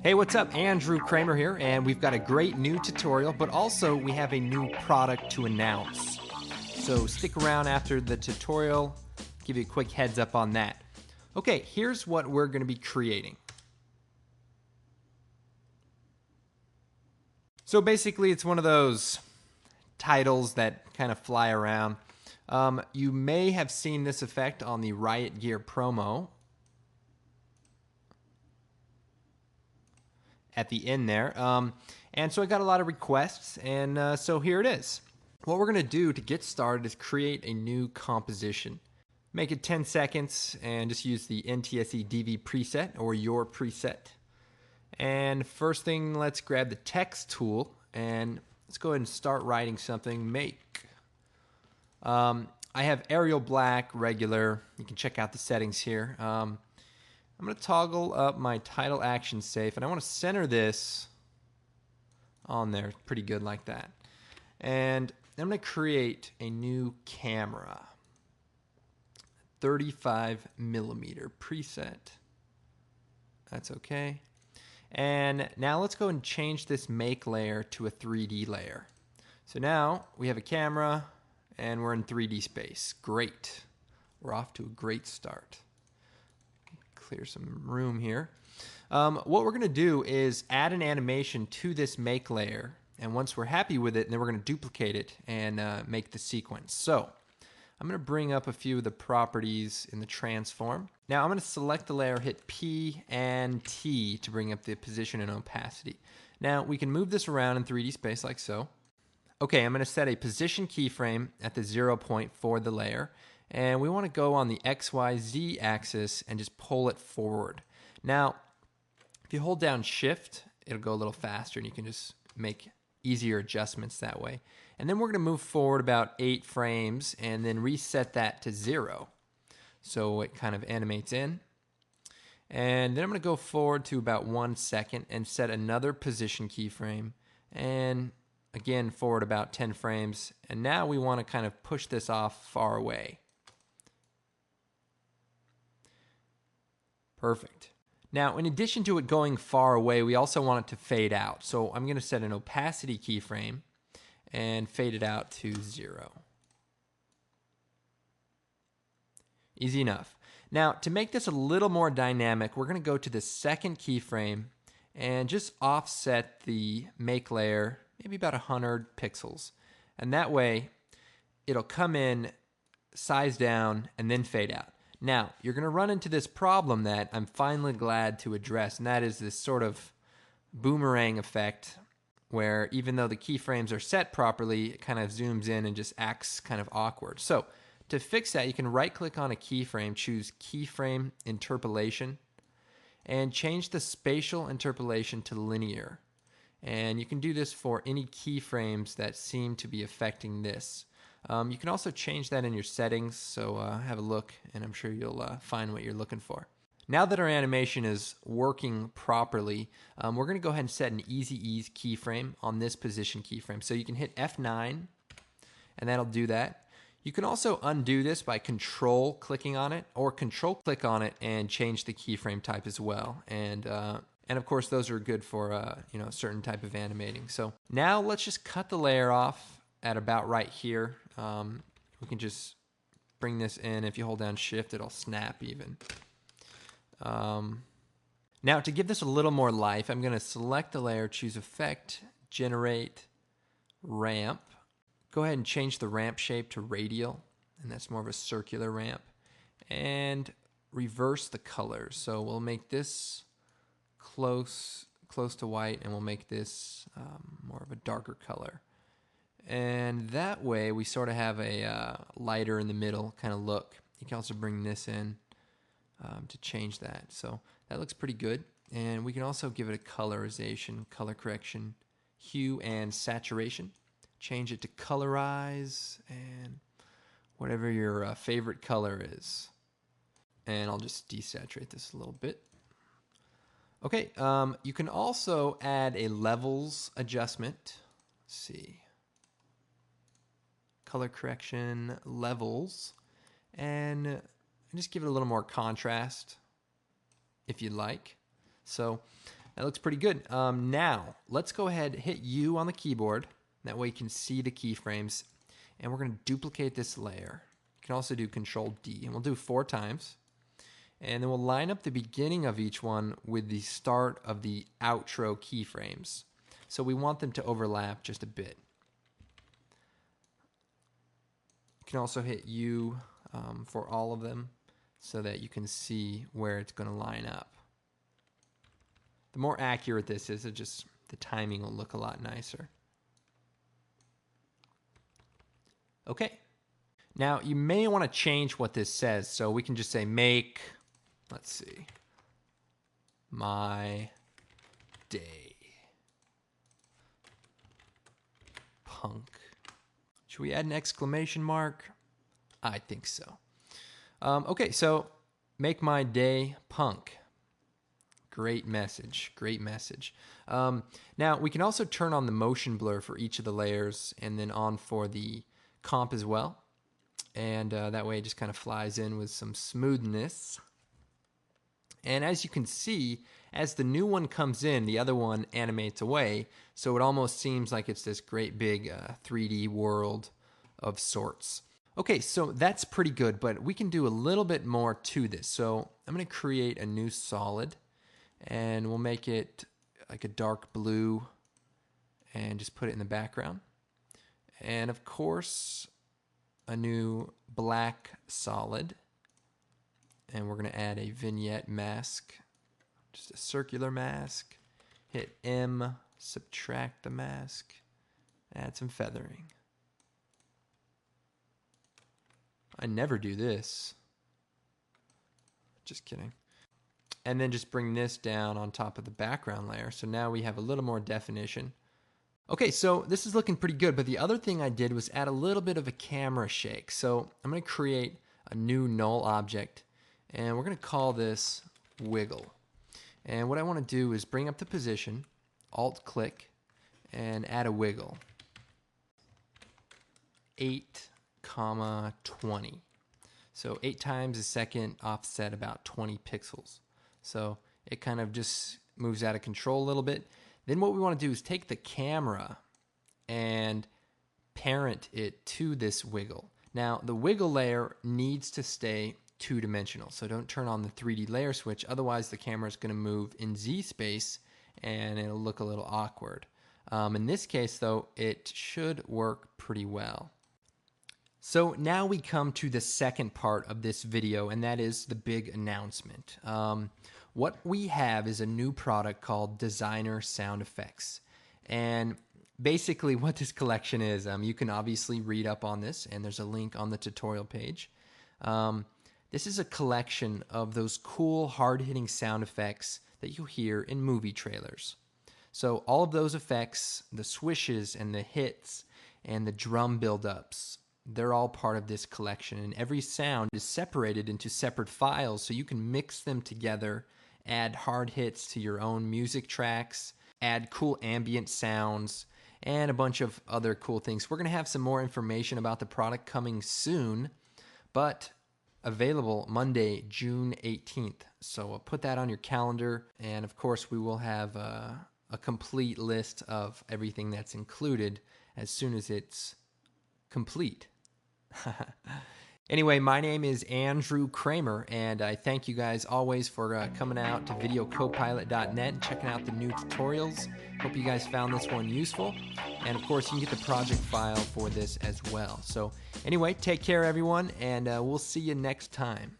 Hey, what's up? Andrew Kramer here, and we've got a great new tutorial, but also we have a new product to announce. So stick around after the tutorial, give you a quick heads up on that. Okay, here's what we're going to be creating. So basically it's one of those titles that kind of fly around. You may have seen this effect on the Riot Gear promo at the end there. And so I got a lot of requests, and so here it is. What we're going to do to get started is create a new composition. Make it 10 seconds and just use the NTSC DV preset or your preset. And first thing, let's grab the text tool and let's go ahead and start writing something. Make. I have Arial Black, regular. You can check out the settings here. I'm going to toggle up my title action safe, and I want to center this on there pretty good like that. And I'm going to create a new camera. 35mm preset. That's okay. And now let's go and change this make layer to a 3D layer. So now we have a camera and we're in 3D space. Great. We're off to a great start. Clear some room here. What we're going to do is add an animation to this make layer, and once we're happy with it, then we're going to duplicate it and make the sequence. So I'm going to bring up a few of the properties in the transform. Now I'm going to select the layer, hit P and T to bring up the position and opacity. Now we can move this around in 3D space like so. Okay, I'm going to set a position keyframe at the 0 point for the layer, and we want to go on the XYZ axis and just pull it forward. Now if you hold down Shift, it'll go a little faster and you can just make easier adjustments that way. And then we're going to move forward about 8 frames and then reset that to 0. So it kind of animates in. And then I'm going to go forward to about 1 second and set another position keyframe. And again, forward about 10 frames. And now we want to kind of push this off far away. Perfect. Now, in addition to it going far away, we also want it to fade out. So I'm going to set an opacity keyframe and fade it out to 0. Easy enough. Now, to make this a little more dynamic, we're going to go to the second keyframe and just offset the make layer maybe about 100 pixels. And that way, it'll come in, size down, and then fade out. Now, you're going to run into this problem that I'm finally glad to address, and that is this sort of boomerang effect where even though the keyframes are set properly, it kind of zooms in and just acts kind of awkward. So to fix that, you can right-click on a keyframe, choose Keyframe Interpolation, and change the spatial interpolation to linear. And you can do this for any keyframes that seem to be affecting this. You can also change that in your settings, so have a look, and I'm sure you'll find what you're looking for. Now that our animation is working properly, we're going to go ahead and set an Easy Ease keyframe on this position keyframe. So you can hit F9, and that'll do that. You can also undo this by control clicking on it, or control click on it and change the keyframe type as well. And of course, those are good for a certain type of animating. So now let's just cut the layer off at about right here. We can just bring this in. If you hold down Shift, it'll snap even. Now to give this a little more life, I'm going to select the layer, choose Effect, Generate, Ramp. Go ahead and change the ramp shape to radial, and that's more of a circular ramp. And reverse the colors. So we'll make this close to white, and we'll make this more of a darker color. And that way we sort of have a lighter in the middle kind of look. You can also bring this in to change that. So that looks pretty good. And we can also give it a colorization, color correction, hue and saturation. Change it to colorize and whatever your favorite color is. And I'll just desaturate this a little bit. Okay, you can also add a levels adjustment. Let's see. Color correction, levels, and just give it a little more contrast if you'd like. So That looks pretty good. Now, let's go ahead, hit U on the keyboard. That way you can see the keyframes. And we're going to duplicate this layer. You can also do Control D, and we'll do 4 times. And then we'll line up the beginning of each one with the start of the outro keyframes. So we want them to overlap just a bit. You can also hit U for all of them so that you can see where it's going to line up. The more accurate this is, the timing will look a lot nicer. Okay. Now, you may want to change what this says, so we can just say make, let's see, my day punk. Should we add an exclamation mark? I think so. Okay, so make my day punk. Great message, great message. Now, we can also turn on the motion blur for each of the layers and then on for the comp as well. And that way it just kind of flies in with some smoothness. And as you can see, as the new one comes in, the other one animates away. So it almost seems like it's this great big 3D world of sorts. Okay, so that's pretty good, but we can do a little bit more to this. So I'm going to create a new solid, and we'll make it like a dark blue and just put it in the background. And of course, a new black solid. And we're going to add a vignette mask, just a circular mask. Hit M, subtract the mask, add some feathering. I never do this. Just kidding. And then just bring this down on top of the background layer. So now we have a little more definition. Okay, so this is looking pretty good, but the other thing I did was add a little bit of a camera shake. So I'm going to create a new null object, and we're going to call this wiggle. And what I want to do is bring up the position, Alt-click, and add a wiggle. 8,20. So 8 times a second offset about 20 pixels. So it kind of just moves out of control a little bit. Then what we want to do is take the camera and parent it to this wiggle. Now, the wiggle layer needs to stay two-dimensional, so don't turn on the 3D layer switch, otherwise the camera is going to move in Z space and it'll look a little awkward. In this case, though, it should work pretty well. So now we come to the second part of this video, and that is the big announcement. What we have is a new product called Designer Sound Effects. And basically what this collection is, you can obviously read up on this, and there's a link on the tutorial page. This is a collection of those cool, hard-hitting sound effects that you hear in movie trailers. So all of those effects, the swishes and the hits and the drum buildups, they're all part of this collection, and every sound is separated into separate files so you can mix them together, add hard hits to your own music tracks, add cool ambient sounds, and a bunch of other cool things. We're going to have some more information about the product coming soon, but available Monday, June 18th. So put that on your calendar, and of course we will have a complete list of everything that's included as soon as it's complete. Anyway, my name is Andrew Kramer, and I thank you guys always for coming out to videocopilot.net and checking out the new tutorials. Hope you guys found this one useful. And of course, you can get the project file for this as well. So anyway, take care, everyone, and we'll see you next time.